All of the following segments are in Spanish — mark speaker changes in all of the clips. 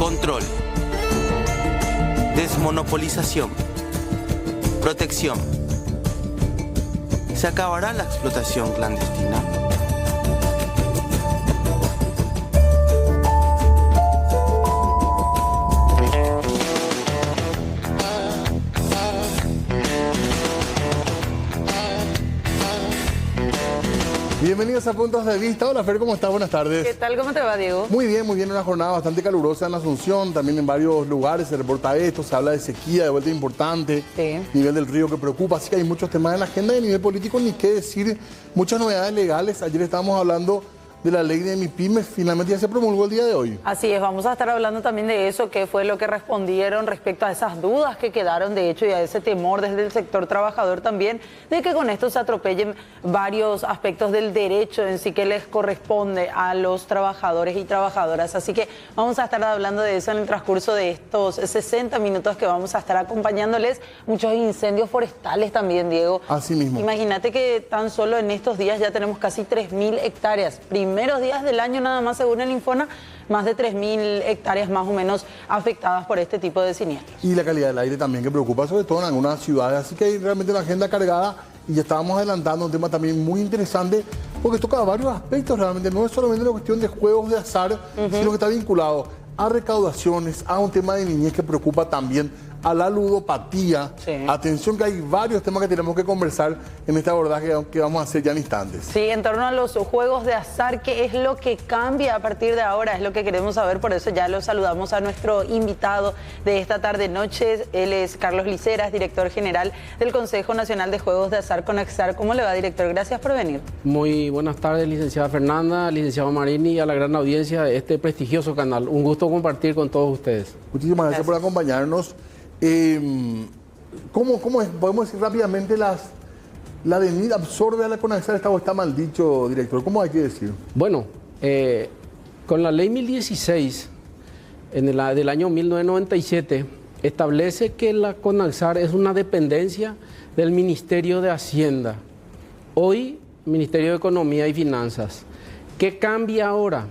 Speaker 1: Control. Desmonopolización. Protección. ¿Se acabará la explotación clandestina?
Speaker 2: Bienvenidos a Puntos de Vista. Hola Fer, ¿cómo estás? Buenas tardes.
Speaker 3: ¿Qué tal? ¿Cómo te va, Diego?
Speaker 2: Muy bien, una jornada bastante calurosa en Asunción, también en varios lugares se reporta esto, se habla de sequía, de vuelta importante,
Speaker 3: Sí.
Speaker 2: Nivel del río que preocupa, así que hay muchos temas en la agenda y a nivel político ni qué decir, muchas novedades legales. Ayer estábamos hablando de la ley de MIPYME, finalmente ya se promulgó el día de hoy.
Speaker 3: Así es, vamos a estar hablando también de eso, qué fue lo que respondieron respecto a esas dudas que quedaron, de hecho, y a ese temor desde el sector trabajador también, de que con esto se atropellen varios aspectos del derecho en sí que les corresponde a los trabajadores y trabajadoras. Así que vamos a estar hablando de eso en el transcurso de estos 60 minutos que vamos a estar acompañándoles. Muchos incendios forestales también, Diego.
Speaker 2: Así mismo.
Speaker 3: Imagínate que tan solo en estos días ya tenemos casi 3.000 hectáreas. Primeros días del año nada más, según el Infona, más de 3.000 hectáreas más o menos afectadas por este tipo de siniestros.
Speaker 2: Y la calidad del aire también que preocupa, sobre todo en algunas ciudades, así que hay realmente una agenda cargada y ya estábamos adelantando un tema también muy interesante porque toca varios aspectos realmente, no es solamente una cuestión de juegos de azar, sino que está vinculado a recaudaciones, a un tema de niñez que preocupa también, a la ludopatía.
Speaker 3: Sí.
Speaker 2: Atención que hay varios temas que tenemos que conversar en este abordaje que vamos a hacer ya en instantes.
Speaker 3: Sí, en torno a los juegos de azar, ¿qué es lo que cambia a partir de ahora? Es lo que queremos saber, por eso ya lo saludamos a nuestro invitado de esta tarde-noche. Él es Carlos Liceras, director general del Consejo Nacional de Juegos de Azar, CONAXAR. ¿Cómo le va, director? Gracias por venir.
Speaker 4: Muy buenas tardes, licenciada Fernanda, licenciado Marini y a la gran audiencia de este prestigioso canal. Un gusto compartir con todos ustedes.
Speaker 2: Muchísimas gracias por acompañarnos. ¿Cómo es? Podemos decir rápidamente la DENIT absorbe a la CONAXAR, está mal dicho, director. ¿Cómo hay que decir?
Speaker 4: Bueno, con la ley 1016 del año 1997 establece que la CONAXAR es una dependencia del Ministerio de Hacienda. Hoy, Ministerio de Economía y Finanzas. ¿Qué cambia ahora?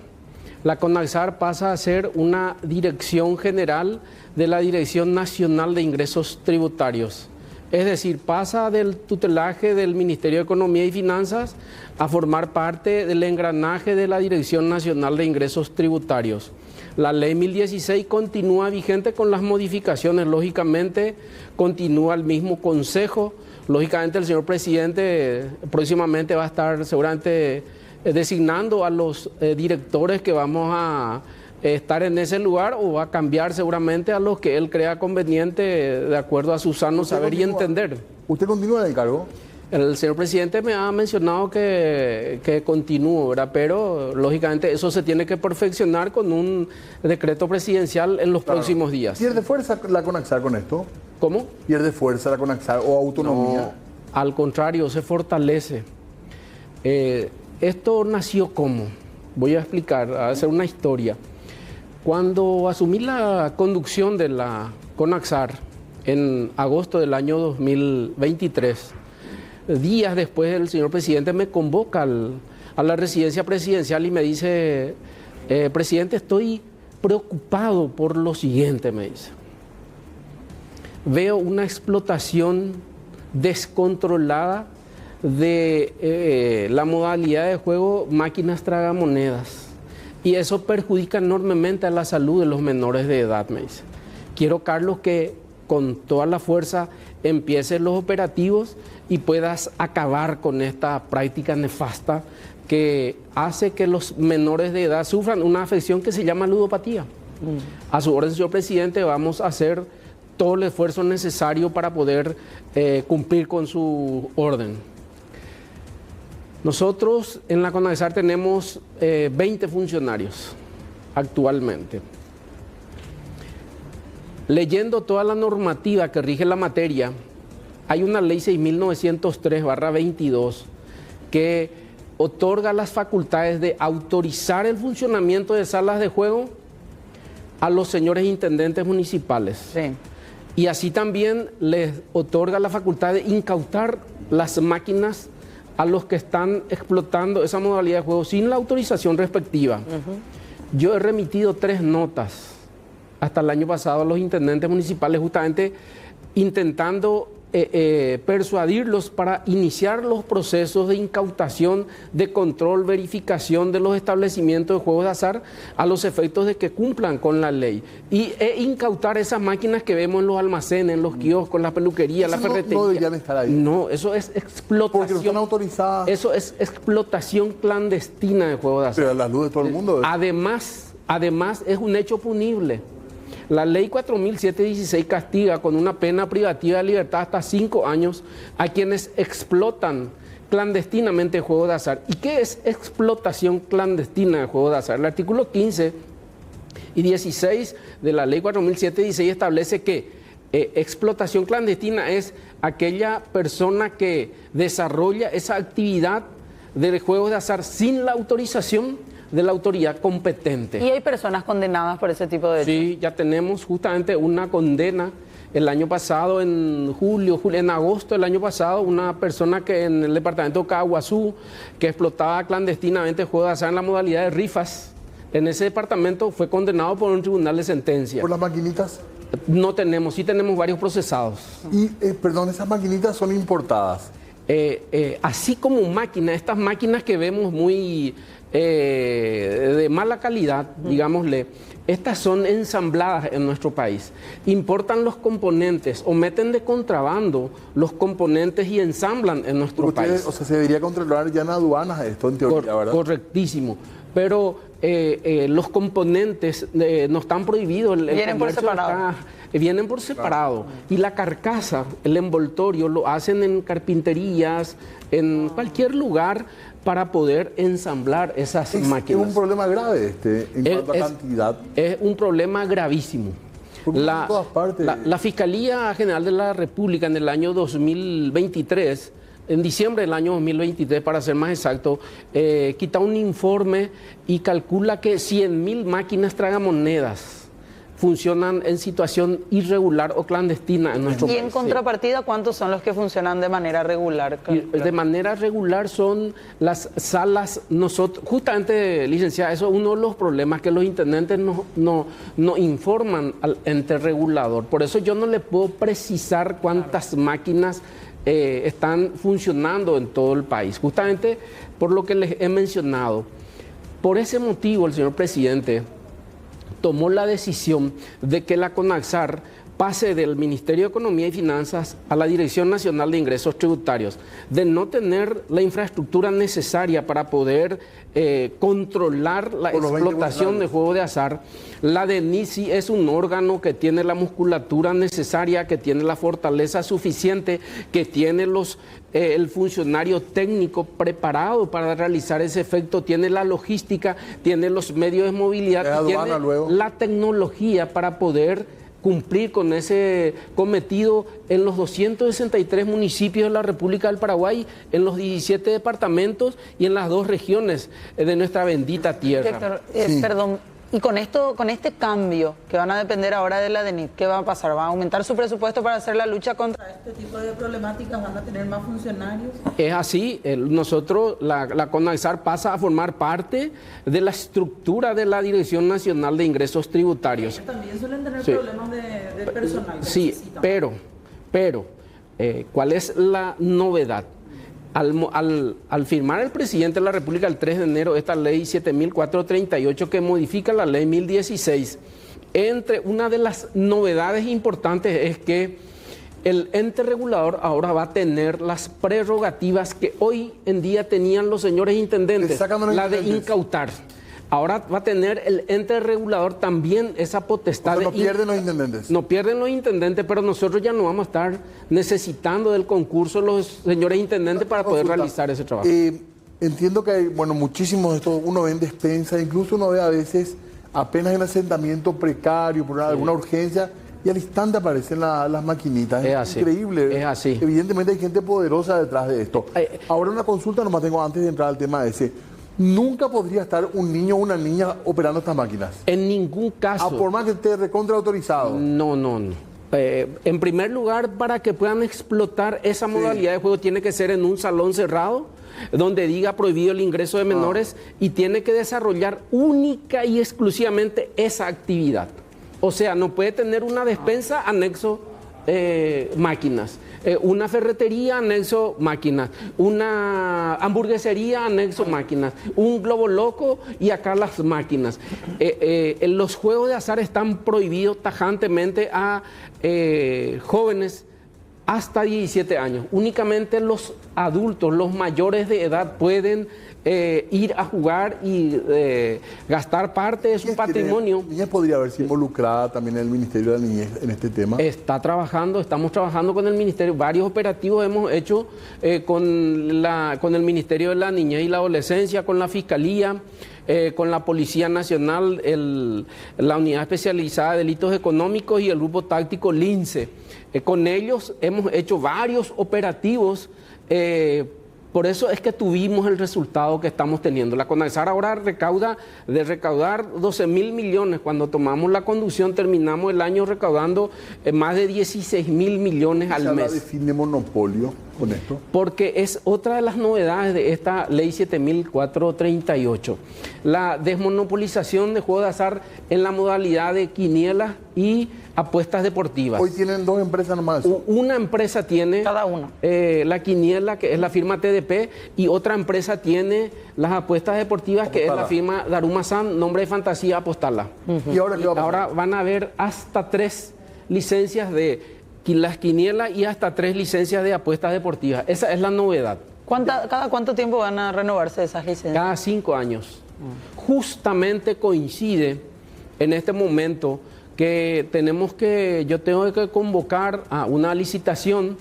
Speaker 4: La CONAXAR pasa a ser una dirección general de la Dirección Nacional de Ingresos Tributarios. Es decir, pasa del tutelaje del Ministerio de Economía y Finanzas a formar parte del engranaje de la Dirección Nacional de Ingresos Tributarios. La ley 1016 continúa vigente con las modificaciones, lógicamente continúa el mismo consejo, lógicamente el señor presidente próximamente va a estar seguramente designando a los directores que vamos a estar en ese lugar o va a cambiar seguramente a los que él crea conveniente de acuerdo a su sano saber y entender.
Speaker 2: ¿Usted continúa en el cargo?
Speaker 4: El señor presidente me ha mencionado que continúo, ¿verdad? Pero lógicamente eso se tiene que perfeccionar con un decreto presidencial en los próximos días.
Speaker 2: ¿Pierde fuerza la CONAXAR con esto?
Speaker 4: ¿Cómo?
Speaker 2: ¿Pierde fuerza la CONAXAR o autonomía?
Speaker 4: No, al contrario, se fortalece. Esto nació ¿cómo? Voy a explicar, a hacer una historia. Cuando asumí la conducción de la CONAXAR en agosto del año 2023, días después el señor presidente me convoca a la residencia presidencial y me dice, presidente, estoy preocupado por lo siguiente, me dice. Veo una explotación descontrolada de la modalidad de juego máquinas tragamonedas. Y eso perjudica enormemente a la salud de los menores de edad, me dice. Quiero, Carlos, que con toda la fuerza empieces los operativos y puedas acabar con esta práctica nefasta que hace que los menores de edad sufran una afección que se llama ludopatía. A su orden, señor presidente, vamos a hacer todo el esfuerzo necesario para poder cumplir con su orden. Nosotros en la CONAXAR tenemos 20 funcionarios actualmente. Leyendo toda la normativa que rige la materia, hay una ley 6.903/22 que otorga las facultades de autorizar el funcionamiento de salas de juego a los señores intendentes municipales.
Speaker 3: Sí.
Speaker 4: Y así también les otorga la facultad de incautar las máquinas a los que están explotando esa modalidad de juego sin la autorización respectiva. Yo he remitido 3 notas hasta el año pasado a los intendentes municipales justamente intentando persuadirlos para iniciar los procesos de incautación, de control, verificación de los establecimientos de juegos de azar a los efectos de que cumplan con la ley. E incautar esas máquinas que vemos en los almacenes, en los kioscos, en la peluquería, la ferretería.
Speaker 2: No deberían estar ahí.
Speaker 4: No, eso es explotación.
Speaker 2: Porque no están autorizadas.
Speaker 4: Eso es explotación clandestina de juegos de azar.
Speaker 2: Pero a la luz de todo el mundo.
Speaker 4: Además es un hecho punible. La ley 4716 castiga con una pena privativa de libertad hasta 5 años a quienes explotan clandestinamente juegos de azar. ¿Y qué es explotación clandestina de juegos de azar? El artículo 15 y 16 de la ley 4716 establece que explotación clandestina es aquella persona que desarrolla esa actividad de juegos de azar sin la autorización de la autoridad competente.
Speaker 3: ¿Y hay personas condenadas por ese tipo de hechos?
Speaker 4: Sí, ya tenemos justamente una condena el año pasado, en agosto del año pasado, una persona que en el departamento de Caguazú, que explotaba clandestinamente juegos de azar en la modalidad de rifas, en ese departamento fue condenado por un tribunal de sentencia.
Speaker 2: ¿Por las maquinitas?
Speaker 4: No tenemos, sí tenemos varios procesados.
Speaker 2: Y, perdón, esas maquinitas son importadas.
Speaker 4: Así como máquinas, estas máquinas que vemos muy de mala calidad, digámosle, estas son ensambladas en nuestro país. Importan los componentes o meten de contrabando los componentes y ensamblan en nuestro país.
Speaker 2: O sea, se debería controlar ya en aduanas esto, en teoría, ¿verdad?
Speaker 4: Correctísimo. Pero los componentes no están prohibidos.
Speaker 3: Vienen por separado.
Speaker 4: Vienen por separado. Claro. Y la carcasa, el envoltorio, lo hacen en carpinterías, en cualquier lugar para poder ensamblar esas máquinas.
Speaker 2: Es un problema grave en cuanto a cantidad.
Speaker 4: Es un problema gravísimo. La Fiscalía General de la República en el año 2023, en diciembre del año 2023, para ser más exacto, quita un informe y calcula que 100.000 máquinas tragamonedas funcionan en situación irregular o clandestina en nuestro país.
Speaker 3: ¿Y en contrapartida cuántos son los que funcionan de manera regular?
Speaker 4: De manera regular son las salas, justamente, licenciada, eso es uno de los problemas que los intendentes no informan al ente regulador. Por eso yo no le puedo precisar cuántas máquinas están funcionando en todo el país, justamente por lo que les he mencionado. Por ese motivo, el señor presidente tomó la decisión de que la CONAXAR pase del Ministerio de Economía y Finanzas a la Dirección Nacional de Ingresos Tributarios, de no tener la infraestructura necesaria para poder controlar la explotación de juegos de azar. La DENICI es un órgano que tiene la musculatura necesaria, que tiene la fortaleza suficiente, que tiene el funcionario técnico preparado para realizar ese efecto, tiene la logística, tiene los medios de movilidad, tiene la tecnología para poder cumplir con ese cometido en los 263 municipios de la República del Paraguay, en los 17 departamentos y en las 2 regiones de nuestra bendita tierra.
Speaker 3: Héctor, perdón, y con este cambio que van a depender ahora de la DENIT, ¿qué va a pasar? ¿Va a aumentar su presupuesto para hacer la lucha contra este tipo de problemáticas? ¿Van a tener más funcionarios?
Speaker 4: Es así, nosotros, la CONAXAR pasa a formar parte de la estructura de la Dirección Nacional de Ingresos Tributarios.
Speaker 3: Ellos también suelen tener problemas de personal.
Speaker 4: Sí, pero, ¿cuál es la novedad? Al firmar el presidente de la República el 3 de enero esta ley 7438 que modifica la ley 1016, entre una de las novedades importantes es que el ente regulador ahora va a tener las prerrogativas que hoy en día tenían los señores intendentes, la de incautar. Ahora va a tener el ente regulador también esa potestad.
Speaker 2: O sea, no pierden los intendentes.
Speaker 4: No pierden los intendentes, pero nosotros ya no vamos a estar necesitando del concurso de los señores intendentes para poder realizar ese trabajo.
Speaker 2: Entiendo que hay, muchísimos de estos, uno ve en despensa, incluso uno ve a veces apenas en asentamiento precario, por alguna urgencia, y al instante aparecen las maquinitas.
Speaker 4: Es así,
Speaker 2: increíble.
Speaker 4: Es así.
Speaker 2: Evidentemente hay gente poderosa detrás de esto. Ahora una consulta nomás tengo antes de entrar al tema ese. Nunca podría estar un niño o una niña operando estas máquinas.
Speaker 4: En ningún caso.
Speaker 2: Por más que esté recontra autorizado.
Speaker 4: No. En primer lugar, para que puedan explotar esa modalidad de juego, tiene que ser en un salón cerrado, donde diga prohibido el ingreso de menores, y tiene que desarrollar única y exclusivamente esa actividad. O sea, no puede tener una despensa anexo máquinas, una ferretería anexo máquinas, una hamburguesería anexo máquinas, un globo loco y acá las máquinas. Los juegos de azar están prohibidos tajantemente a jóvenes hasta 17 años. Únicamente los adultos, los mayores de edad pueden ir a jugar y gastar parte de su patrimonio.
Speaker 2: ¿Niñez podría verse involucrada también el Ministerio de la Niñez en este tema?
Speaker 4: Estamos trabajando con el Ministerio, varios operativos hemos hecho con el Ministerio de la Niñez y la Adolescencia, con la Fiscalía, con la Policía Nacional, la Unidad Especializada de Delitos Económicos y el Grupo Táctico Lince. Con ellos hemos hecho varios operativos. Por eso es que tuvimos el resultado que estamos teniendo. La CONALSAR ahora de recaudar 12.000 millones. Cuando tomamos la conducción terminamos el año recaudando más de 16.000 millones al mes.
Speaker 2: ¿Se define monopolio con esto?
Speaker 4: Porque es otra de las novedades de esta ley 7.438. La desmonopolización de juegos de azar en la modalidad de quinielas y apuestas deportivas.
Speaker 2: Hoy tienen dos empresas nomás.
Speaker 4: Una empresa tiene
Speaker 3: cada una
Speaker 4: la quiniela, que es la firma TDP, y otra empresa tiene las apuestas deportivas, que es la firma Daruma San, nombre de fantasía, Apostala.
Speaker 2: ¿Y ahora qué va a pasar?
Speaker 4: Ahora van a haber hasta 3 licencias de las quinielas y hasta 3 licencias de apuestas deportivas. Esa es la novedad.
Speaker 3: ¿Cada cuánto tiempo van a renovarse esas licencias?
Speaker 4: Cada 5 años. Justamente coincide en este momento que yo tengo que convocar a una licitación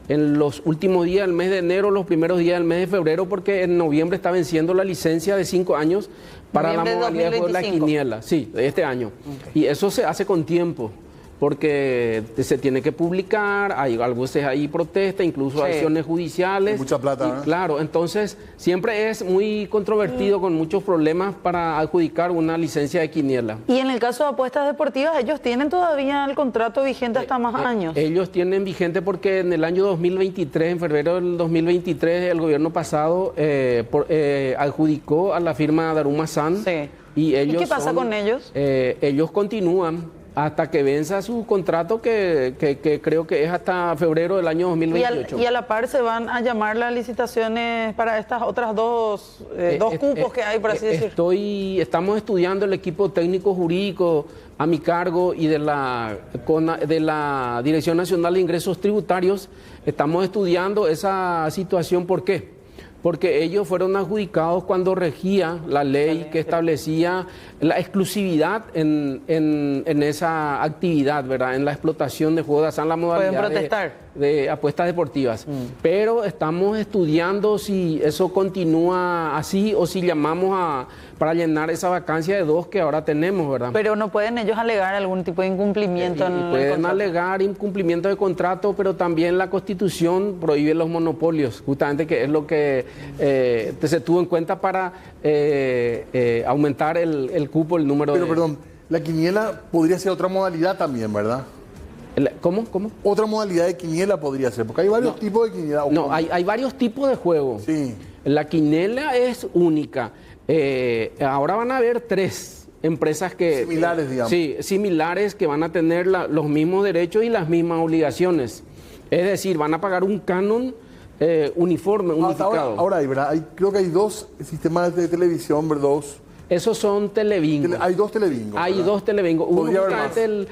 Speaker 4: en los últimos días del mes de enero, los primeros días del mes de febrero, porque en noviembre está venciendo la licencia de 5 años para la modalidad de la quiniela, sí, de este año. Okay. Y eso se hace con tiempo, porque se tiene que publicar, hay a veces hay protesta, incluso acciones judiciales.
Speaker 2: Hay mucha plata,
Speaker 4: y, claro, entonces siempre es muy controvertido, con muchos problemas para adjudicar una licencia de quiniela.
Speaker 3: Y en el caso de apuestas deportivas, ellos tienen todavía el contrato vigente hasta más años.
Speaker 4: Ellos tienen vigente porque en el año 2023, en febrero del 2023, el gobierno pasado adjudicó a la firma Daruma San.
Speaker 3: Sí.
Speaker 4: Y
Speaker 3: qué pasa con ellos?
Speaker 4: Ellos continúan hasta que venza su contrato, que creo que es hasta febrero del año 2028.
Speaker 3: Y a la par se van a llamar las licitaciones para estas otras dos cupos que hay, por así decir.
Speaker 4: Estamos estudiando, el equipo técnico jurídico a mi cargo y de la Dirección Nacional de Ingresos Tributarios, estamos estudiando esa situación. ¿Por qué? Porque ellos fueron adjudicados cuando regía la ley que establecía la exclusividad en esa actividad, ¿verdad? En la explotación de juegos de azar, la modalidad de apuestas deportivas. Pero estamos estudiando si eso continúa así o si llamamos para llenar esa vacancia de 2 que ahora tenemos, ¿verdad?
Speaker 3: Pero no pueden ellos alegar algún tipo de incumplimiento en
Speaker 4: pueden alegar incumplimiento de contrato, pero también la Constitución prohíbe los monopolios, justamente, que es lo que se tuvo en cuenta para aumentar el cupo, el número
Speaker 2: Pero perdón, la quiniela podría ser otra modalidad también, ¿verdad?
Speaker 4: ¿Cómo?
Speaker 2: Otra modalidad de quiniela podría ser, porque hay varios tipos de quiniela.
Speaker 4: No, hay varios tipos de juegos.
Speaker 2: Sí.
Speaker 4: La quiniela es única. Ahora van a haber 3 empresas
Speaker 2: similares, digamos.
Speaker 4: Sí, similares, que van a tener los mismos derechos y las mismas obligaciones. Es decir, van a pagar un canon uniforme, unificado.
Speaker 2: Ahora ¿verdad? Creo que hay 2 sistemas de televisión, ¿verdad?
Speaker 4: Esos son telebingos.
Speaker 2: Hay 2 telebingos.
Speaker 4: Hay 2 telebingos. Uno justamente el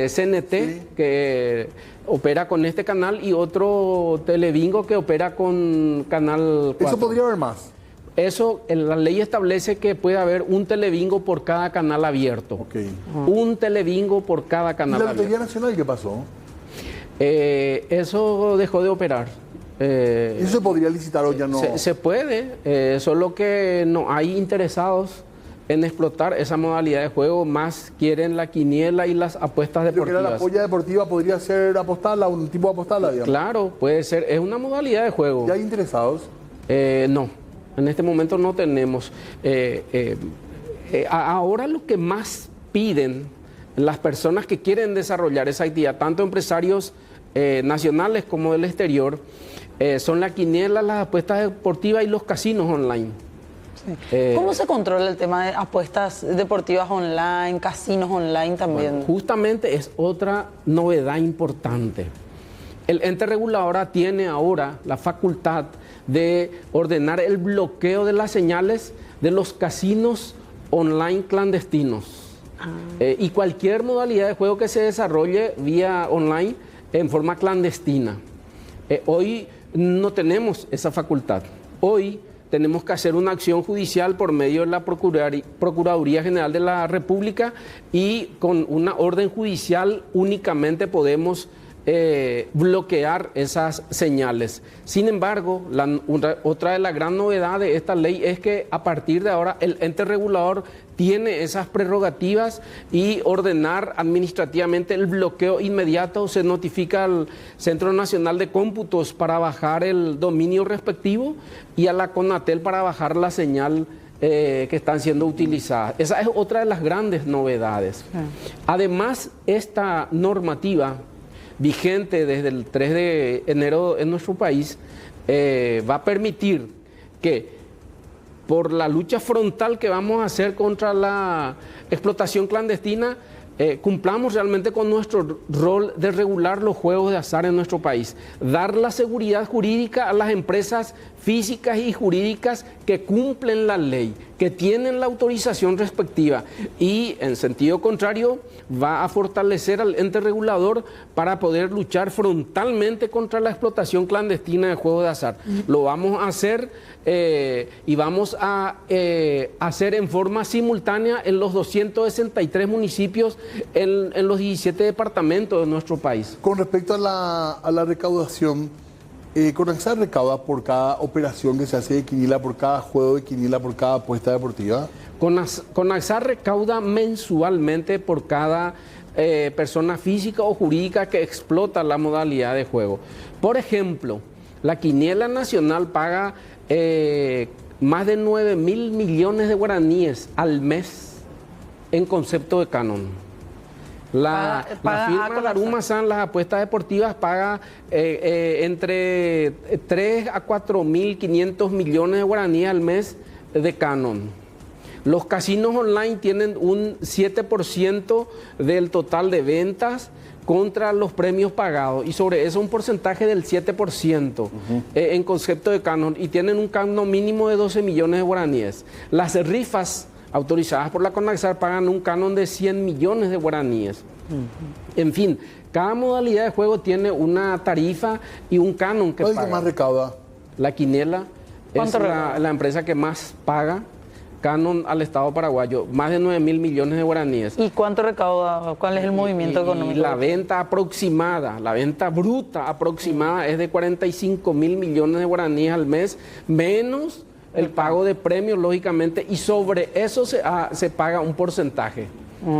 Speaker 4: CNT, sí, que opera con este canal, y otro telebingo que opera con Canal 4.
Speaker 2: ¿Eso podría haber más?
Speaker 4: Eso, la ley establece que puede haber un telebingo por cada canal abierto.
Speaker 2: Okay.
Speaker 4: Un telebingo por cada canal abierto.
Speaker 2: ¿Y la Lotería Nacional qué pasó?
Speaker 4: Eso dejó de operar.
Speaker 2: ¿Eso se podría licitar o ya no?
Speaker 4: Se puede, solo que no hay interesados en explotar esa modalidad de juego, más quieren la quiniela y las apuestas deportivas.
Speaker 2: Pero que la polla deportiva podría ser apostarla, un tipo de apostarla, digamos.
Speaker 4: Claro, puede ser, es una modalidad de juego.
Speaker 2: ¿Y hay interesados?
Speaker 4: No, en este momento no tenemos. Ahora lo que más piden las personas que quieren desarrollar esa actividad, tanto empresarios nacionales como del exterior, son la quiniela, las apuestas deportivas y los casinos online.
Speaker 3: ¿Cómo se controla el tema de apuestas deportivas online, casinos online también?
Speaker 4: Bueno, justamente es otra novedad importante. El ente regulador tiene ahora la facultad de ordenar el bloqueo de las señales de los casinos online clandestinos. Y cualquier modalidad de juego que se desarrolle vía online en forma clandestina. Hoy no tenemos esa facultad. Hoy tenemos que hacer una acción judicial por medio de la Procuraduría General de la República y con una orden judicial únicamente podemos bloquear esas señales. Sin embargo, otra de las gran novedades de esta ley es que a partir de ahora el ente regulador tiene esas prerrogativas y ordenar administrativamente el bloqueo inmediato. Se notifica al Centro Nacional de Cómputos para bajar el dominio respectivo y a la CONATEL para bajar la señal que están siendo utilizadas. Esa es otra de las grandes novedades. Además, esta normativa vigente desde el 3 de enero en nuestro país va a permitir que por la lucha frontal que vamos a hacer contra la explotación clandestina, cumplamos realmente con nuestro rol de regular los juegos de azar en nuestro país. Dar la seguridad jurídica a las empresas físicas y jurídicas que cumplen la ley, que tienen la autorización respectiva. Y en sentido contrario, va a fortalecer al ente regulador para poder luchar frontalmente contra la explotación clandestina de juegos de azar. Lo vamos a hacer y vamos a hacer en forma simultánea en los 263 municipios en los 17 departamentos de nuestro país.
Speaker 2: Con respecto a la recaudación, ¿CONAXAR recauda por cada operación que se hace de quinila, por cada juego de quinila, por cada apuesta deportiva?
Speaker 4: CONAXAR recauda mensualmente por cada persona física o jurídica que explota la modalidad de juego. Por ejemplo, la quiniela nacional paga más de 9.000 millones de guaraníes al mes en concepto de canon. La firma Laruma San, las apuestas deportivas, paga entre 3 a 4.500 millones de guaraníes al mes de canon. Los casinos online tienen un 7% del total de ventas contra los premios pagados y sobre eso un porcentaje del 7% en concepto de canon y tienen un canon mínimo de 12 millones de guaraníes. Las rifas autorizadas por la CONAXAR pagan un canon de 100 millones de guaraníes. En fin, cada modalidad de juego tiene una tarifa y un canon que paga.
Speaker 2: ¿Cuál es el que más recauda?
Speaker 4: La quiniela es la empresa que más paga canon al Estado paraguayo, más de 9.000 millones de guaraníes.
Speaker 3: ¿Y cuánto recauda? ¿Cuál es el movimiento económico?
Speaker 4: Y la venta aproximada, la venta bruta aproximada es de 45.000 millones de guaraníes al mes, menos el pago de premios, lógicamente, y sobre eso se paga un porcentaje.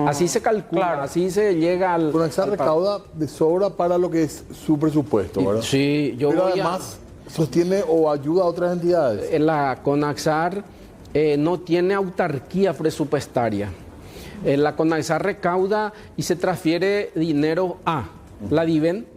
Speaker 4: Así se calcula, así se llega al...
Speaker 2: CONAXAR recauda de sobra para lo que es su presupuesto, ¿verdad?
Speaker 4: Sí,
Speaker 2: pero además sostiene o ayuda a otras entidades.
Speaker 4: La CONAXAR no tiene autarquía presupuestaria. La CONAXAR recauda y se transfiere dinero a la DIVEN.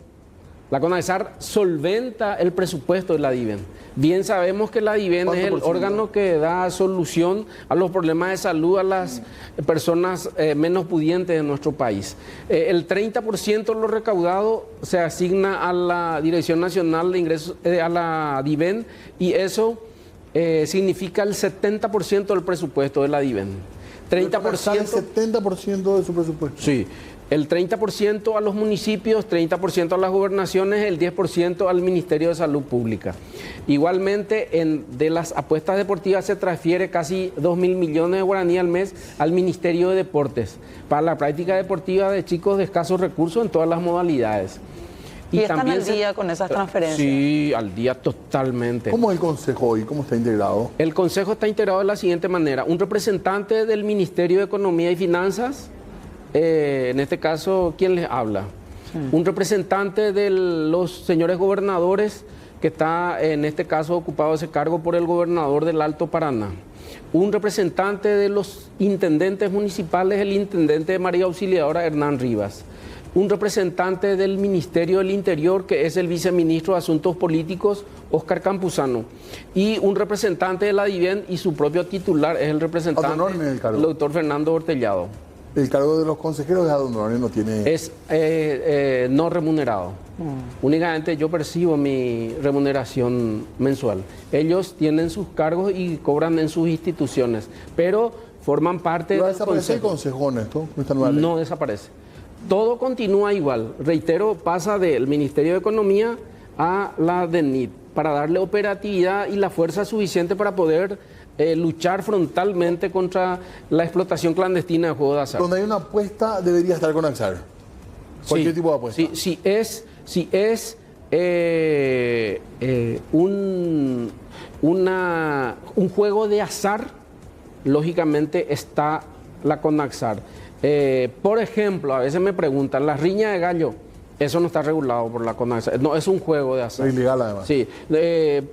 Speaker 4: La CONAXAR solventa el presupuesto de la DIVEN. Bien sabemos que la DIVEN es el órgano que da solución a los problemas de salud a las personas menos pudientes de nuestro país. El 30% de lo recaudado se asigna a la Dirección Nacional de Ingresos, a la DIVEN, y eso significa el 70% del presupuesto de la DIVEN.
Speaker 2: 30%. El 70% de su presupuesto.
Speaker 4: Sí. El 30% a los municipios, 30% a las gobernaciones, el 10% al Ministerio de Salud Pública. Igualmente, de las apuestas deportivas se transfiere casi 2.000 millones de guaraníes al mes al Ministerio de Deportes para la práctica deportiva de chicos de escasos recursos en todas las modalidades.
Speaker 3: ¿Y están al día con esas transferencias?
Speaker 4: Sí, al día totalmente.
Speaker 2: ¿Cómo es el Consejo hoy? ¿Cómo está integrado?
Speaker 4: El Consejo está integrado de la siguiente manera. Un representante del Ministerio de Economía y Finanzas, en este caso, ¿quién les habla? Sí. Un representante de los señores gobernadores, que está en este caso ocupado ese cargo por el gobernador del Alto Paraná. Un representante de los intendentes municipales, el intendente de María Auxiliadora, Hernán Rivas. un representante del Ministerio del Interior, que es el viceministro de Asuntos Políticos, Óscar Campuzano, y un representante de la DIVEN y su propio titular es el representante, el doctor Fernando Hortellado.
Speaker 2: El cargo de los consejeros de ad honorem no tiene...
Speaker 4: Es no remunerado. Únicamente yo percibo mi remuneración mensual. Ellos tienen sus cargos y cobran en sus instituciones, pero forman parte
Speaker 2: ¿No
Speaker 4: del
Speaker 2: desaparece
Speaker 4: consejo.
Speaker 2: el consejo en esto? ¿Esta nueva ley?
Speaker 4: No desaparece. Todo continúa igual. Reitero, pasa del Ministerio de Economía a la DENIT para darle operatividad y la fuerza suficiente para poder luchar frontalmente contra la explotación clandestina de juegos de azar.
Speaker 2: Donde hay una apuesta debería estar con Axar. Cualquier tipo de apuesta.
Speaker 4: Si es un juego de azar, lógicamente está la CONAXAR. Por ejemplo, a veces me preguntan, las riñas de gallo, eso no está regulado por la CONAXAR. No, es un juego de azar.
Speaker 2: Es ilegal además.
Speaker 4: Sí.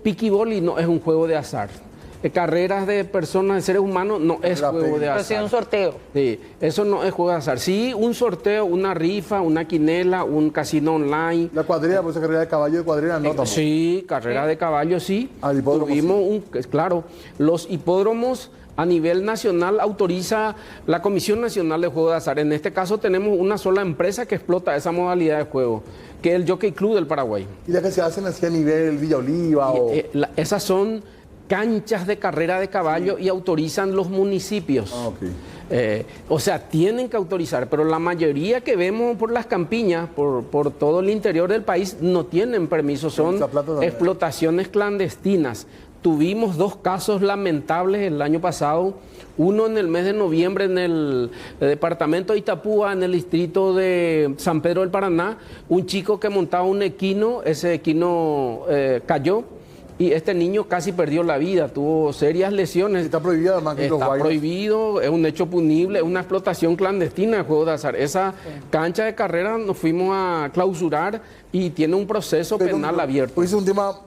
Speaker 4: Piquiboli no es un juego de azar. Carreras de personas, de seres humanos, no es juego de azar.
Speaker 3: Pero sí un sorteo.
Speaker 4: Sí, eso no es juego de azar. Sí, un sorteo, una rifa, una quinela, un casino online.
Speaker 2: La cuadrera, pues esa carrera de caballo de cuadrera no tampoco.
Speaker 4: Sí, carrera de caballo, sí.
Speaker 2: Al hipódromo,
Speaker 4: Tuvimos claro, los hipódromos a nivel nacional autoriza la Comisión Nacional de Juegos de Azar. En este caso tenemos una sola empresa que explota esa modalidad de juego, que es el Jockey Club del Paraguay.
Speaker 2: ¿Y las que se hacen así a nivel Villa Oliva?
Speaker 4: Esas son canchas de carrera de caballo y autorizan los municipios. O sea, tienen que autorizar, pero la mayoría que vemos por las campiñas, por todo el interior del país, no tienen permiso, son explotaciones clandestinas. Tuvimos 2 casos lamentables el año pasado, uno en el mes de noviembre en el departamento de Itapúa, en el distrito de San Pedro del Paraná, un chico que montaba un equino, ese equino cayó y este niño casi perdió la vida, tuvo serias lesiones.
Speaker 2: Está prohibido además que
Speaker 4: Está prohibido, es un hecho punible, es una explotación clandestina de juegos de azar. Esa cancha de carrera nos fuimos a clausurar y tiene un proceso penal abierto.
Speaker 2: Pues es un tema...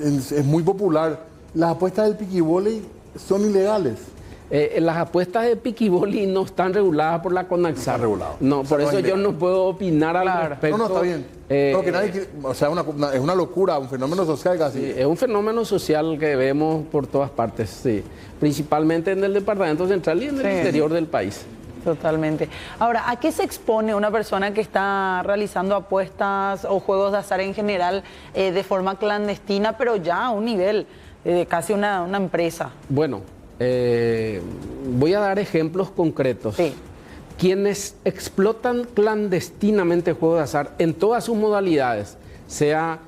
Speaker 2: Es muy popular. Las apuestas del piquiboli son ilegales.
Speaker 4: Las apuestas de piquiboli no están reguladas por la CONAXAR. No, por eso yo no puedo opinar al respecto.
Speaker 2: No, está bien. Es una locura, un fenómeno social casi.
Speaker 4: Sí, es un fenómeno social que vemos por todas partes, sí. Principalmente en el departamento central y en el interior del país.
Speaker 3: Totalmente. Ahora, ¿a qué se expone una persona que está realizando apuestas o juegos de azar en general de forma clandestina, pero ya a un nivel de casi una empresa?
Speaker 4: Bueno, voy a dar ejemplos concretos.
Speaker 3: Sí.
Speaker 4: Quienes explotan clandestinamente juegos de azar en todas sus modalidades, sea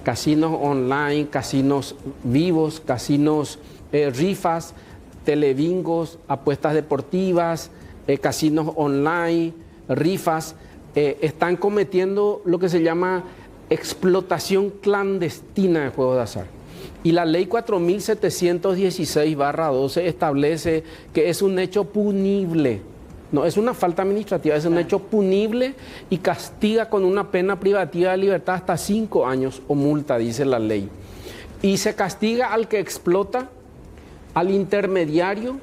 Speaker 4: casinos online, casinos vivos, casinos rifas, telebingos, apuestas deportivas, casinos online, rifas, están cometiendo lo que se llama explotación clandestina de juegos de azar. Y la ley 4716/12 establece que es un hecho punible, no es una falta administrativa, es un hecho punible y castiga con una pena privativa de libertad hasta 5 años o multa, dice la ley. Y se castiga al que explota, al intermediario,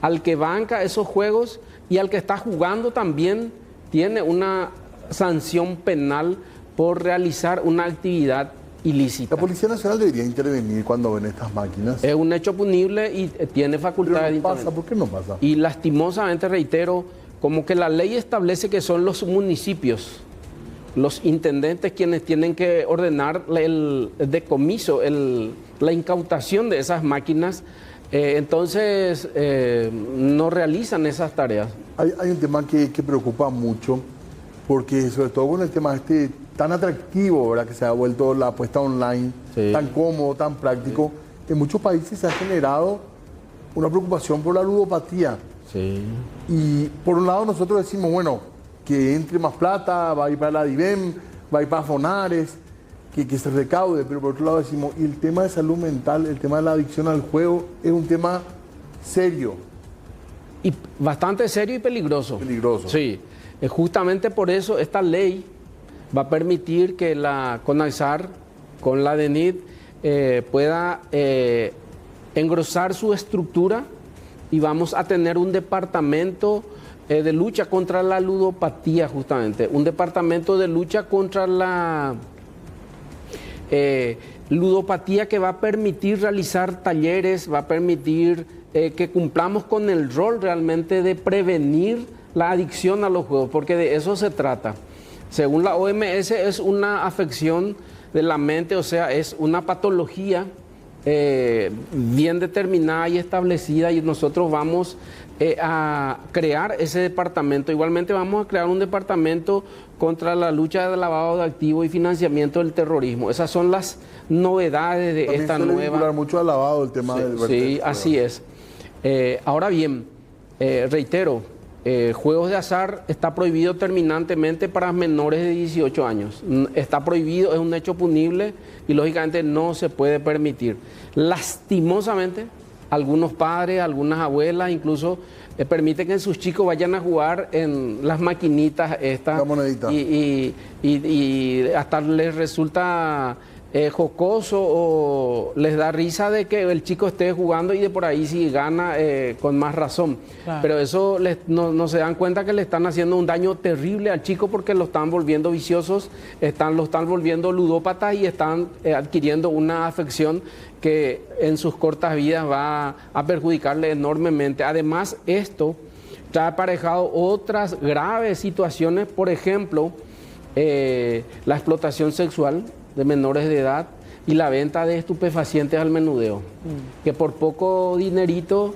Speaker 4: al que banca esos juegos y al que está jugando también tiene una sanción penal por realizar una actividad ilícita.
Speaker 2: La Policía Nacional debería intervenir cuando ven estas máquinas.
Speaker 4: Es un hecho punible y tiene facultades de intervenir.
Speaker 2: ¿Por qué no pasa?
Speaker 4: Y lastimosamente, reitero, como que la ley establece que son los municipios, los intendentes quienes tienen que ordenar el decomiso, la incautación de esas máquinas. Entonces no realizan esas tareas.
Speaker 2: Hay un tema que preocupa mucho, porque sobre todo con el tema tan atractivo, ¿verdad? Que se ha vuelto la apuesta online, tan cómodo, tan práctico, en muchos países se ha generado una preocupación por la ludopatía. Y por un lado nosotros decimos, bueno, que entre más plata, va a ir para la DIVEN, va a ir para Fonares, que se recaude, pero por otro lado decimos, y el tema de salud mental, el tema de la adicción al juego, es un tema serio.
Speaker 4: Y bastante serio y peligroso.
Speaker 2: Peligroso.
Speaker 4: Sí, justamente por eso esta ley va a permitir que la CONAXAR, con la DENIT, pueda engrosar su estructura y vamos a tener un departamento de lucha contra la ludopatía, justamente, un departamento de lucha contra la ludopatía que va a permitir realizar talleres, va a permitir que cumplamos con el rol realmente de prevenir la adicción a los juegos, porque de eso se trata. Según la OMS es una afección de la mente, o sea, es una patología bien determinada y establecida, y nosotros vamos a crear ese departamento. Igualmente vamos a crear un departamento contra la lucha del lavado de activos y financiamiento del terrorismo. Esas son las novedades de
Speaker 2: también
Speaker 4: esta
Speaker 2: suele
Speaker 4: nueva...
Speaker 2: vincular mucho al lavado el tema del
Speaker 4: Sí, así es. Ahora bien, reitero, juegos de azar está prohibido terminantemente para menores de 18 años. Está prohibido, es un hecho punible y lógicamente no se puede permitir. Lastimosamente, algunos padres, algunas abuelas incluso permiten que sus chicos vayan a jugar en las maquinitas estas.
Speaker 2: La monedita.
Speaker 4: Y hasta les resulta jocoso o les da risa de que el chico esté jugando y de por ahí sí gana con más razón. Claro. Pero eso no se dan cuenta que le están haciendo un daño terrible al chico, porque lo están volviendo viciosos, lo están volviendo ludópatas y están adquiriendo una afección que en sus cortas vidas va a perjudicarle enormemente. Además, esto trae aparejado otras graves situaciones, por ejemplo, la explotación sexual de menores de edad y la venta de estupefacientes al menudeo, que por poco dinerito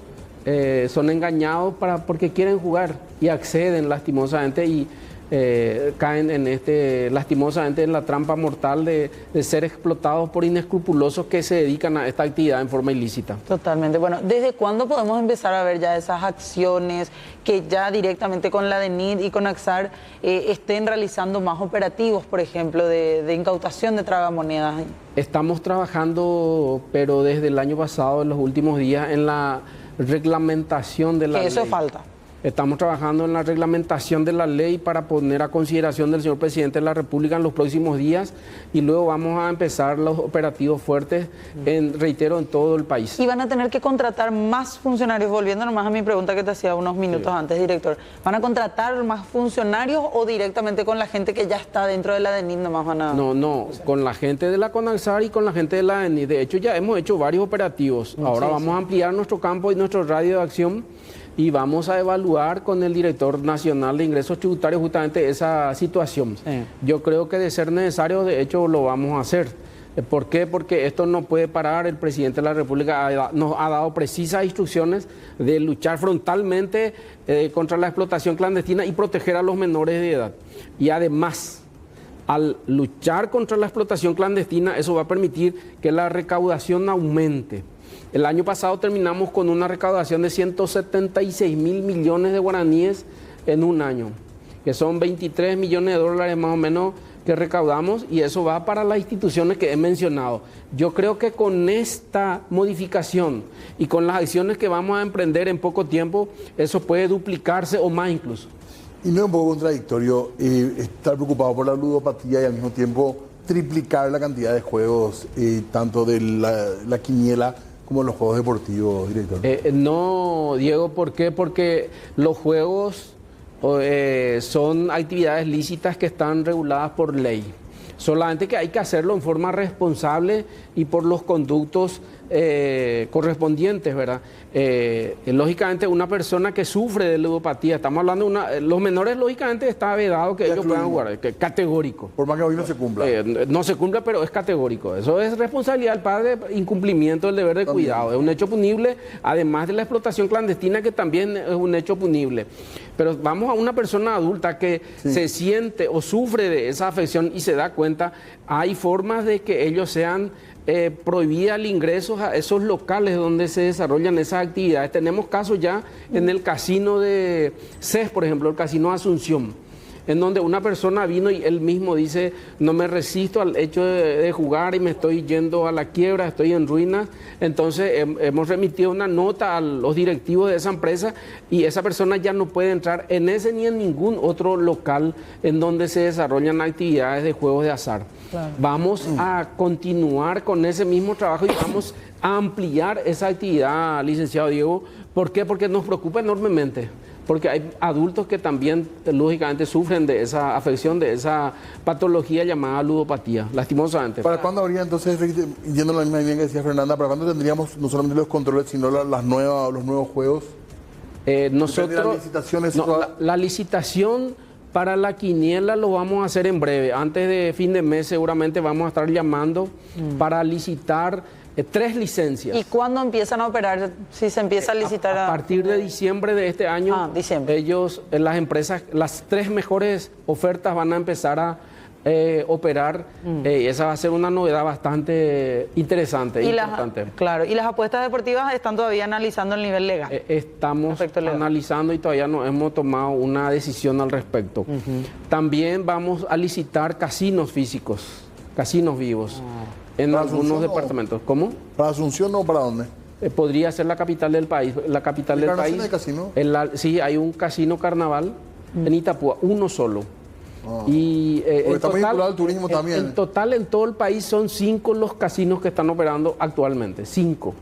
Speaker 4: son engañados porque quieren jugar y acceden lastimosamente y caen en lastimosamente en la trampa mortal de ser explotados por inescrupulosos que se dedican a esta actividad en forma ilícita.
Speaker 3: Totalmente. Bueno, ¿desde cuándo podemos empezar a ver ya esas acciones que ya directamente con la DENIT y con AXAR estén realizando más operativos, por ejemplo, de incautación de tragamonedas?
Speaker 4: Estamos trabajando, pero desde el año pasado, en los últimos días, en la reglamentación de la ley.
Speaker 3: Que eso falta.
Speaker 4: Estamos trabajando en la reglamentación de la ley para poner a consideración del señor presidente de la República en los próximos días, y luego vamos a empezar los operativos fuertes, reitero, en todo el país.
Speaker 3: Y van a tener que contratar más funcionarios, volviendo nomás a mi pregunta que te hacía unos minutos antes, director. ¿Van a contratar más funcionarios o directamente con la gente que ya está dentro de la DENIT nomás van a...?
Speaker 4: No, con la gente de la CONAXAR y con la gente de la DENIT. De hecho, ya hemos hecho varios operativos. Ahora vamos a ampliar nuestro campo y nuestro radio de acción, y vamos a evaluar con el director nacional de ingresos tributarios justamente esa situación. Sí. Yo creo que de ser necesario, de hecho, lo vamos a hacer. ¿Por qué? Porque esto no puede parar. El presidente de la República nos ha dado precisas instrucciones de luchar frontalmente contra la explotación clandestina y proteger a los menores de edad. Y además, al luchar contra la explotación clandestina, eso va a permitir que la recaudación aumente. El año pasado terminamos con una recaudación de 176 mil millones de guaraníes en un año, que son 23 millones de dólares más o menos que recaudamos, y eso va para las instituciones que he mencionado. Yo creo que con esta modificación y con las acciones que vamos a emprender en poco tiempo, eso puede duplicarse o más incluso.
Speaker 2: Y no es un poco contradictorio estar preocupado por la ludopatía y al mismo tiempo triplicar la cantidad de juegos, tanto de la quiniela como los juegos deportivos, director.
Speaker 4: No, Diego, ¿por qué? Porque los juegos son actividades lícitas que están reguladas por ley. Solamente que hay que hacerlo en forma responsable y por los conductos correspondientes, ¿verdad? Lógicamente, una persona que sufre de ludopatía, estamos hablando de los menores, lógicamente está vedado que ellos puedan jugar, que categórico.
Speaker 2: Por más que hoy no se cumpla.
Speaker 4: No se cumple, pero es categórico. Eso es responsabilidad del padre, incumplimiento del deber de cuidado. Es un hecho punible, además de la explotación clandestina, que también es un hecho punible. Pero vamos a una persona adulta que se siente o sufre de esa afección y se da cuenta, hay formas de que ellos sean prohibida el ingreso a esos locales donde se desarrollan esas actividades. Tenemos casos ya en el casino de CES, por ejemplo, el casino Asunción, en donde una persona vino y él mismo dice, no me resisto al hecho de jugar y me estoy yendo a la quiebra, estoy en ruinas. Entonces hemos remitido una nota a los directivos de esa empresa y esa persona ya no puede entrar en ese ni en ningún otro local en donde se desarrollan actividades de juegos de azar. Claro. Vamos a continuar con ese mismo trabajo y vamos a ampliar esa actividad, licenciado Diego. ¿Por qué? Porque nos preocupa enormemente. porque hay adultos que también lógicamente sufren de esa afección, de esa patología llamada ludopatía, lastimosamente.
Speaker 2: ¿Para cuándo habría entonces, yendo en la misma línea que decía Fernanda, para cuándo tendríamos no solamente los controles, sino los nuevos juegos?
Speaker 4: Nosotros,
Speaker 2: licitaciones,
Speaker 4: la licitación para la quiniela lo vamos a hacer en breve. Antes de fin de mes seguramente vamos a estar llamando para licitar 3 licencias.
Speaker 3: ¿Y cuándo empiezan a operar? Si se empieza a licitar
Speaker 4: a partir de diciembre de este año,
Speaker 3: diciembre.
Speaker 4: Ellos, las empresas, las 3 mejores ofertas van a empezar a operar. Esa va a ser una novedad bastante interesante e importante.
Speaker 3: Claro, y las apuestas deportivas están todavía analizando el nivel legal.
Speaker 4: Estamos analizando y todavía no hemos tomado una decisión al respecto. También vamos a licitar casinos físicos, casinos vivos, en algunos departamentos. ¿Cómo?
Speaker 2: ¿Para Asunción o para dónde?
Speaker 4: Podría ser la capital del país. La capital del país.
Speaker 2: ¿Hay casino?
Speaker 4: Sí, hay un casino Carnaval en Itapúa, uno solo.
Speaker 2: Y está muy vinculado al turismo también.
Speaker 4: En total, en todo el país son 5 los casinos que están operando actualmente. 5.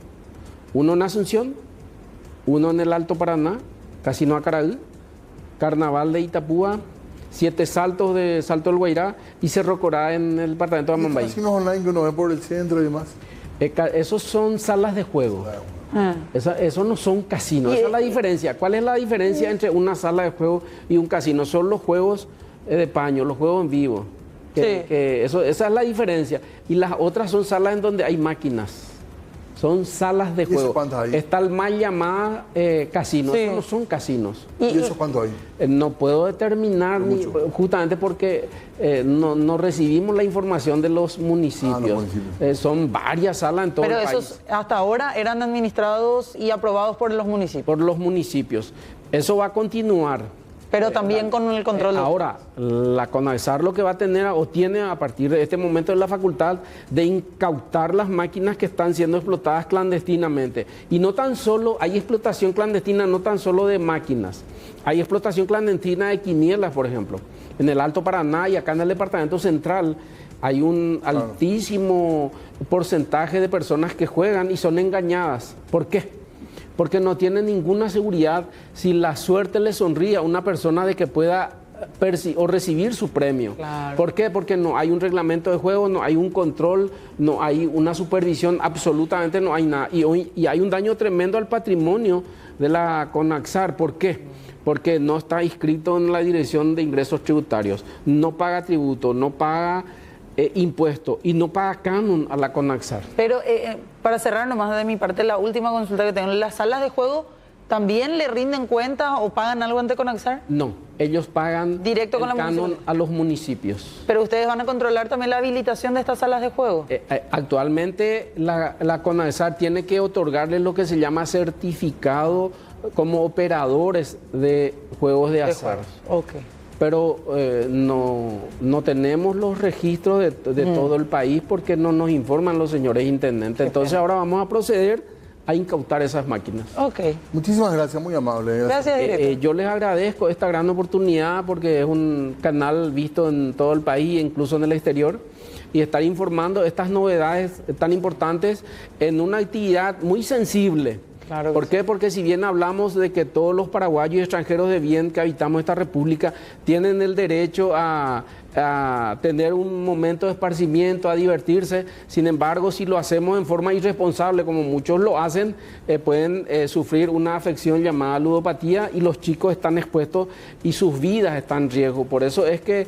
Speaker 4: Uno en Asunción, uno en el Alto Paraná, Casino Acaraí, Carnaval de Itapúa, 7 saltos de Salto del Guairá y Cerro Corá en el departamento de Amambay.
Speaker 2: ¿Casinos online que uno ve por el centro y demás?
Speaker 4: Esos son salas de juego. Eso no son casinos. Esa es la diferencia. ¿Cuál es la diferencia entre una sala de juego y un casino? Son los juegos de paño, los juegos en vivo. Esa es la diferencia. Y las otras son salas en donde hay máquinas. Son salas de juego.
Speaker 2: ¿Cuántas hay?
Speaker 4: Está el mal llamada casino. Esos no son casinos.
Speaker 2: ¿Y eso cuánto hay?
Speaker 4: No puedo determinar, justamente porque no recibimos la información de los municipios. Son varias salas en todo el país.
Speaker 3: Pero esos hasta ahora eran administrados y aprobados por los municipios.
Speaker 4: Por los municipios. Eso va a continuar.
Speaker 3: Pero también con el control.
Speaker 4: Ahora, la CONAXAR lo que va a tener o tiene a partir de este momento es la facultad de incautar las máquinas que están siendo explotadas clandestinamente. Y no tan solo, hay explotación clandestina no tan solo de máquinas, hay explotación clandestina de quinielas, por ejemplo. En el Alto Paraná y acá en el Departamento Central hay un altísimo porcentaje de personas que juegan y son engañadas. ¿Por qué? Porque no tiene ninguna seguridad si la suerte le sonríe a una persona de que pueda o recibir su premio.
Speaker 3: Claro.
Speaker 4: ¿Por qué? Porque no hay un reglamento de juego, no hay un control, no hay una supervisión, absolutamente no hay nada. Y hay un daño tremendo al patrimonio de la CONAXAR. ¿Por qué? Porque no está inscrito en la Dirección de Ingresos Tributarios, no paga tributo, no paga impuesto y no paga canon a la CONAXAR.
Speaker 3: Pero para cerrar nomás de mi parte, la última consulta que tengo, ¿las salas de juego también le rinden cuenta o pagan algo ante CONAXAR?
Speaker 4: No, ellos pagan
Speaker 3: directo con la
Speaker 4: canon a los municipios.
Speaker 3: Pero ustedes van a controlar también la habilitación de estas salas de juego.
Speaker 4: Actualmente la CONAXAR tiene que otorgarles lo que se llama certificado como operadores de juegos de azar.
Speaker 3: Okay.
Speaker 4: Pero no tenemos los registros de todo el país porque no nos informan los señores intendentes. Entonces ahora vamos a proceder a incautar esas máquinas.
Speaker 3: Ok.
Speaker 2: Muchísimas gracias, muy amable.
Speaker 3: Gracias, director.
Speaker 4: Yo les agradezco esta gran oportunidad porque es un canal visto en todo el país, incluso en el exterior, y estar informando estas novedades tan importantes en una actividad muy sensible.
Speaker 3: Claro.
Speaker 4: ¿Por qué? Porque si bien hablamos de que todos los paraguayos y extranjeros de bien que habitamos esta república tienen el derecho a tener un momento de esparcimiento, a divertirse, sin embargo, si lo hacemos en forma irresponsable, como muchos lo hacen, pueden sufrir una afección llamada ludopatía y los chicos están expuestos y sus vidas están en riesgo. Por eso es que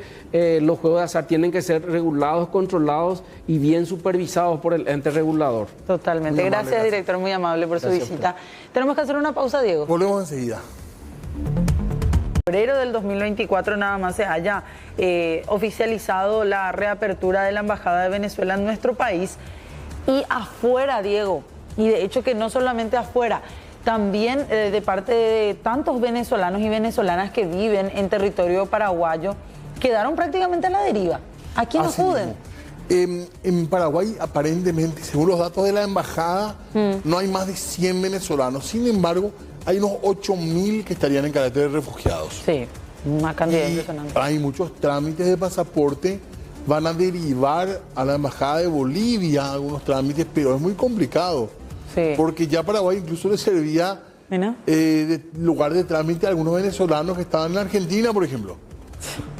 Speaker 4: los juegos de azar tienen que ser regulados, controlados y bien supervisados por el ente regulador.
Speaker 3: Totalmente. Gracias, director, muy amable por su visita. Tenemos que hacer una pausa, Diego.
Speaker 2: Volvemos enseguida.
Speaker 3: En febrero del 2024 nada más se haya oficializado la reapertura de la Embajada de Venezuela en nuestro país y afuera, Diego, y de hecho que no solamente afuera, también de parte de tantos venezolanos y venezolanas que viven en territorio paraguayo, quedaron prácticamente a la deriva. ¿A quién acuden?
Speaker 2: En Paraguay, aparentemente, según los datos de la embajada, no hay más de 100 venezolanos. Sin embargo, hay unos 8.000 que estarían en carácter de refugiados.
Speaker 3: Sí, una cantidad impresionante.
Speaker 2: Hay muchos trámites de pasaporte, van a derivar a la embajada de Bolivia algunos trámites, pero es muy complicado.
Speaker 3: Sí.
Speaker 2: Porque ya Paraguay incluso le servía de lugar de trámite a algunos venezolanos que estaban en Argentina, por ejemplo.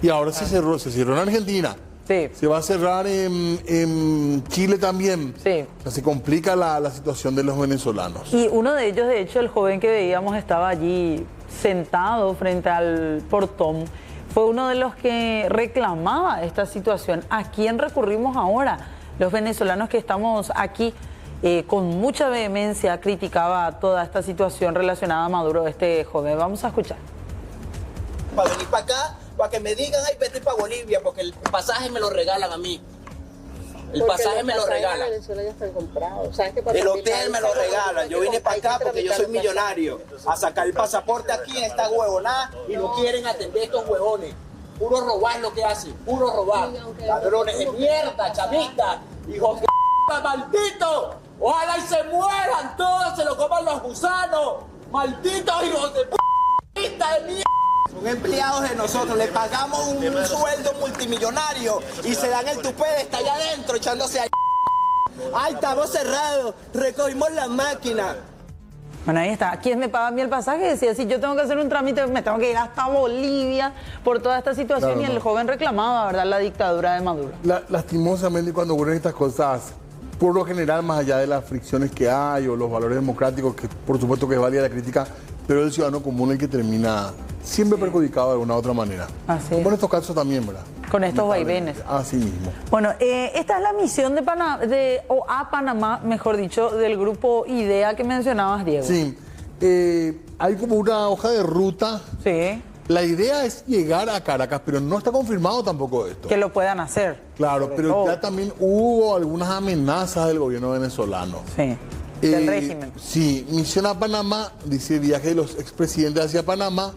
Speaker 2: Y ahora se cerró en Argentina.
Speaker 3: Sí.
Speaker 2: Se va a cerrar en Chile también.
Speaker 3: Sí.
Speaker 2: O sea, se complica la situación de los venezolanos.
Speaker 3: Y uno de ellos, de hecho, el joven que veíamos estaba allí sentado frente al portón. Fue uno de los que reclamaba esta situación. ¿A quién recurrimos ahora? Los venezolanos que estamos aquí con mucha vehemencia criticaba toda esta situación relacionada a Maduro, este joven. Vamos a escuchar.
Speaker 5: Para venir para acá, para que me digan, ay, vete para Bolivia, porque el pasaje me lo regalan a mí. El pasaje me lo regalan.
Speaker 6: Venezuela ya están comprados. ¿Sabes qué pasa?
Speaker 5: El hotel me lo regalan. Yo vine para acá porque yo soy millonario. A sacar el pasaporte aquí en esta huevonada y no quieren atender estos huevones. Puro robar lo que hacen, puro robar. Ladrones de mierda, chavistas, hijos de p***, malditos. Ojalá y se mueran todos, se lo coman los gusanos. Malditos hijos de p***, de mierda. Son empleados de nosotros, le pagamos un sueldo multimillonario y se dan el tupé de estar allá adentro echándose ahí. Ay, estamos cerrados, recogimos la máquina.
Speaker 3: Bueno, ahí está. ¿Quién me paga a mí el pasaje? Decía, si yo tengo que hacer un trámite, me tengo que ir hasta Bolivia por toda esta situación. Claro, y el joven reclamaba, ¿verdad?, la dictadura de Maduro.
Speaker 2: Lastimosamente, cuando ocurren estas cosas, por lo general, más allá de las fricciones que hay o los valores democráticos, que por supuesto que es válida la crítica, pero es el ciudadano común el que termina siempre perjudicado de alguna u otra manera.
Speaker 3: Así
Speaker 2: como en estos casos también, ¿verdad?
Speaker 3: Con estos vaivenes.
Speaker 2: Así mismo.
Speaker 3: Bueno, esta es la misión a Panamá, mejor dicho, del grupo IDEA que mencionabas, Diego.
Speaker 2: Sí, hay como una hoja de ruta.
Speaker 3: Sí.
Speaker 2: La idea es llegar a Caracas, pero no está confirmado tampoco esto.
Speaker 3: Que lo puedan hacer.
Speaker 2: Claro, pero ya también hubo algunas amenazas del gobierno venezolano.
Speaker 3: Sí. Del régimen.
Speaker 2: Sí, misión a Panamá, dice viaje de los expresidentes hacia Panamá,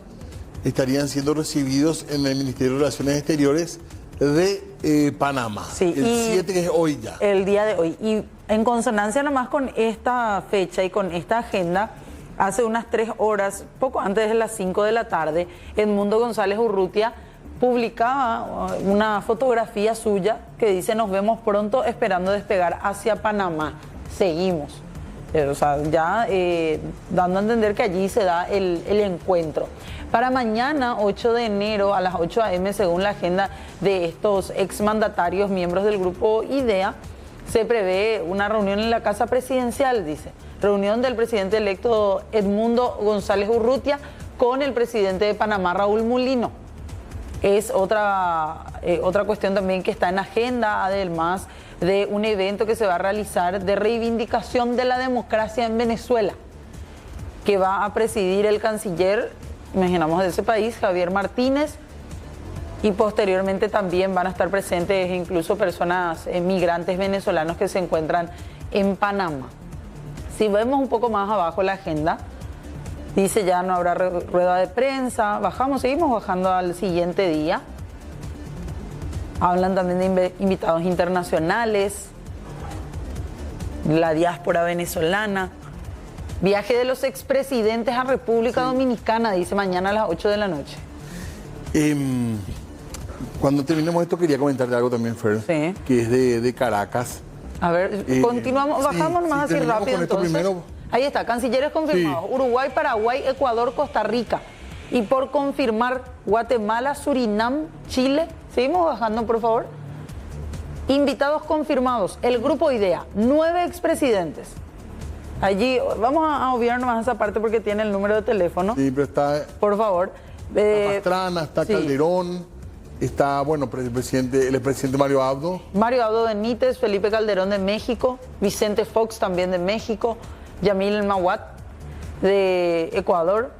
Speaker 2: estarían siendo recibidos en el Ministerio de Relaciones Exteriores de Panamá.
Speaker 3: Sí,
Speaker 2: el 7 que es hoy ya.
Speaker 3: El día de hoy. Y en consonancia nomás con esta fecha y con esta agenda, hace unas 3 horas, poco antes de las 5 de la tarde, Edmundo González Urrutia publicaba una fotografía suya que dice: nos vemos pronto, esperando despegar hacia Panamá. Seguimos. O sea, ya dando a entender que allí se da el encuentro. Para mañana, 8 de enero, a las 8 a.m., según la agenda de estos exmandatarios, miembros del grupo IDEA, se prevé una reunión en la Casa Presidencial, dice. Reunión del presidente electo Edmundo González Urrutia con el presidente de Panamá, Raúl Mulino. Es otra cuestión también que está en agenda, además de un evento que se va a realizar de reivindicación de la democracia en Venezuela, que va a presidir el canciller, imaginamos, de ese país, Javier Martínez, y posteriormente también van a estar presentes incluso personas migrantes venezolanos que se encuentran en Panamá. Si vemos un poco más abajo la agenda, dice ya no habrá rueda de prensa, seguimos bajando al siguiente día. Hablan también de invitados internacionales, la diáspora venezolana. Viaje de los expresidentes a República Dominicana, dice, mañana a las 8 de la noche.
Speaker 2: Cuando terminemos esto quería comentarte algo también, Fer, que es de Caracas.
Speaker 3: A ver, continuamos, bajamos nomás así rápido entonces. Primero. Ahí está, cancilleres confirmados, Uruguay, Paraguay, Ecuador, Costa Rica. Y por confirmar, Guatemala, Surinam, Chile. Seguimos bajando, por favor. Invitados confirmados, el grupo IDEA, 9 expresidentes. Allí, vamos a obviar nomás esa parte porque tiene el número de teléfono.
Speaker 2: Sí, pero está...
Speaker 3: Por favor.
Speaker 2: Está Pastrana, está Calderón, está, bueno, el expresidente Mario Abdo.
Speaker 3: Mario Abdo Benítez, Felipe Calderón de México, Vicente Fox también de México, Yamil Mahuat de Ecuador,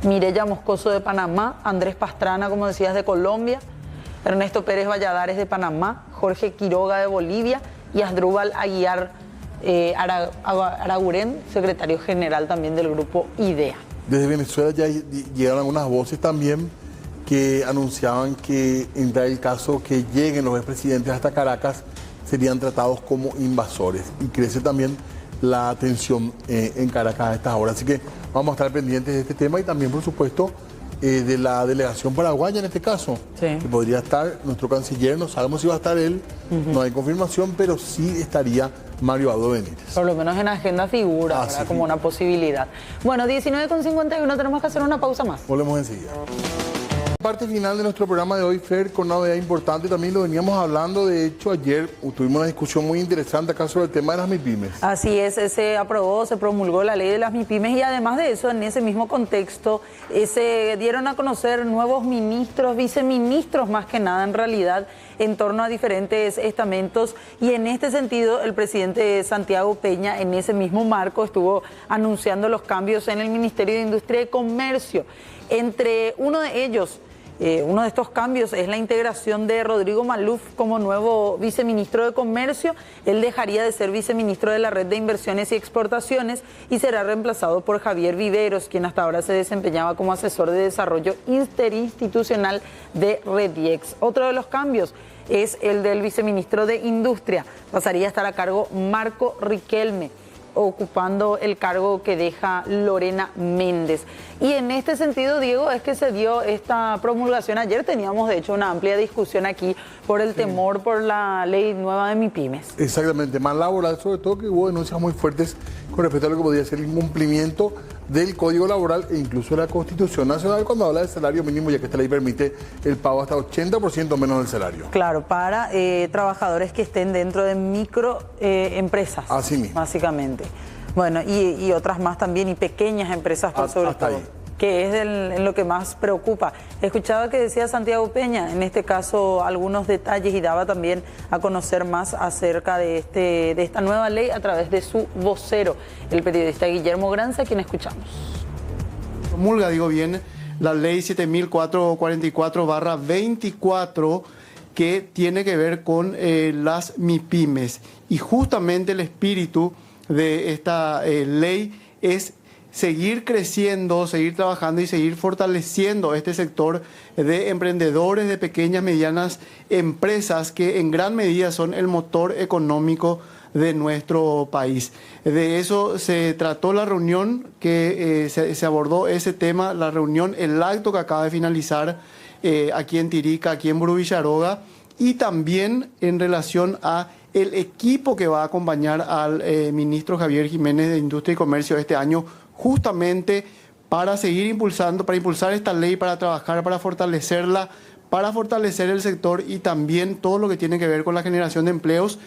Speaker 3: Mireya Moscoso de Panamá, Andrés Pastrana, como decías, de Colombia, Ernesto Pérez Valladares de Panamá, Jorge Quiroga de Bolivia y Asdrúbal Aguiar Araguren, secretario general también del grupo IDEA.
Speaker 2: Desde Venezuela ya llegaron algunas voces también que anunciaban que en tal el caso que lleguen los expresidentes hasta Caracas serían tratados como invasores, y crece también la tensión en Caracas a estas horas. Así que vamos a estar pendientes de este tema y también, por supuesto, de la delegación paraguaya en este caso.
Speaker 3: Sí.
Speaker 2: Que podría estar nuestro canciller, no sabemos si va a estar él, no hay confirmación, pero sí estaría Mario Abdo Benítez.
Speaker 3: Por lo menos en agenda figura, ¿verdad? Como una posibilidad. Bueno, 19:51, tenemos que hacer una pausa más.
Speaker 2: Volvemos enseguida. Parte final de nuestro programa de hoy, Fer, con una novedad importante, también lo veníamos hablando, de hecho ayer tuvimos una discusión muy interesante acá sobre el tema de las MIPYMES.
Speaker 3: Así es, se aprobó, se promulgó la ley de las MIPYMES y además de eso, en ese mismo contexto, se dieron a conocer nuevos ministros, viceministros más que nada en realidad, en torno a diferentes estamentos, y en este sentido el presidente Santiago Peña en ese mismo marco estuvo anunciando los cambios en el Ministerio de Industria y Comercio. Entre uno de ellos, uno de estos cambios es la integración de Rodrigo Maluf como nuevo viceministro de Comercio. Él dejaría de ser viceministro de la Red de Inversiones y Exportaciones y será reemplazado por Javier Viveros, quien hasta ahora se desempeñaba como asesor de desarrollo interinstitucional de Rediex. Otro de los cambios es el del viceministro de Industria. Pasaría a estar a cargo Marco Riquelme, ocupando el cargo que deja Lorena Méndez. Y en este sentido, Diego, es que se dio esta promulgación. Ayer teníamos, de hecho, una amplia discusión aquí por el temor por la ley nueva de MIPYMES.
Speaker 2: Exactamente, más laboral, sobre todo que hubo denuncias muy fuertes con respecto a lo que podría ser el incumplimiento del Código Laboral e incluso de la Constitución Nacional cuando habla del salario mínimo, ya que esta ley permite el pago hasta 80% menos del salario.
Speaker 3: Claro, para trabajadores que estén dentro de microempresas,
Speaker 2: así mismo,
Speaker 3: básicamente. Bueno, y otras más también, y pequeñas empresas sobre todo,
Speaker 2: ahí,
Speaker 3: que es en lo que más preocupa. Escuchaba que decía Santiago Peña, en este caso, algunos detalles y daba también a conocer más acerca de esta nueva ley a través de su vocero, el periodista Guillermo Granza, a quien escuchamos.
Speaker 7: Promulga, digo bien, la ley 7444/24 que tiene que ver con las MIPYMES. Y justamente el espíritu de esta ley es seguir creciendo, seguir trabajando y seguir fortaleciendo este sector de emprendedores, de pequeñas, medianas empresas que en gran medida son el motor económico de nuestro país. De eso se trató la reunión que se abordó ese tema, la reunión, el acto que acaba de finalizar aquí en Tirica, aquí en Burú Villaroga, y también en relación a el equipo que va a acompañar al ministro Javier Jiménez de Industria y Comercio este año, justamente para seguir impulsando, para impulsar esta ley, para trabajar, para fortalecerla, para fortalecer el sector y también todo lo que tiene que ver con la generación de empleos.